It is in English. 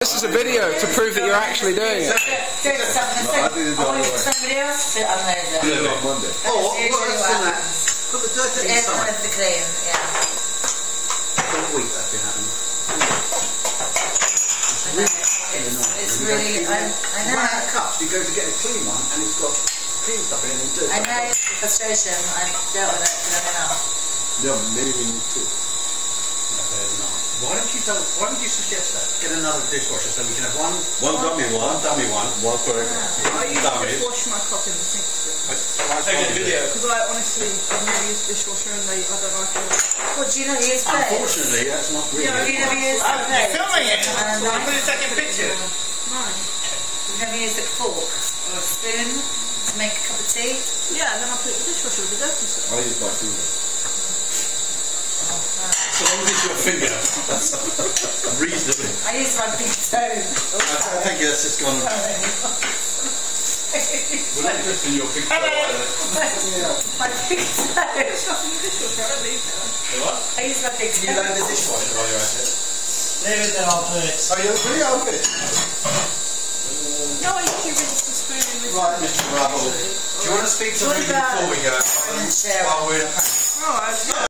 This is a video to prove that you're actually doing it. Somebody else to unload it. Do it on Monday. Or, worse than that, put the dirt inside. The clean, yeah. For a week that's been happening. It's really, I know. Run out of cups, you go to get a clean one, and it's got clean stuff in it and dirt. I know it's the frustration. I've dealt with it for enough. Yeah, maybe we need to. Why don't you suggest that? Get another dishwasher so we can have one dummy one. One for every I used to wash my cup in the sink. Take a video. Because I honestly, I've never used a dishwasher and I don't like it. What, do you not use plates? Unfortunately, that's not really. Have you never used plates? Filming it! I'm going to take a picture. No. You've never used a fork or a spoon to make a cup of tea? Yeah, and then I put it in the dishwasher with the dirty stuff. I use my finger. So long as it's your finger, that's reasonable. I use my big toe. I think that's just gone. Well, not just in your big toe. My big toe. There's nothing in the dishwasher, I don't leave it. What? I use my big toe. You load the dishwasher while you're at it. Leave it there, I'll do it. Oh, you're really open. No, I usually rinse the spoon in the Right, Mr. Rubble. Do you want to speak to me before we go? While we're... Alright.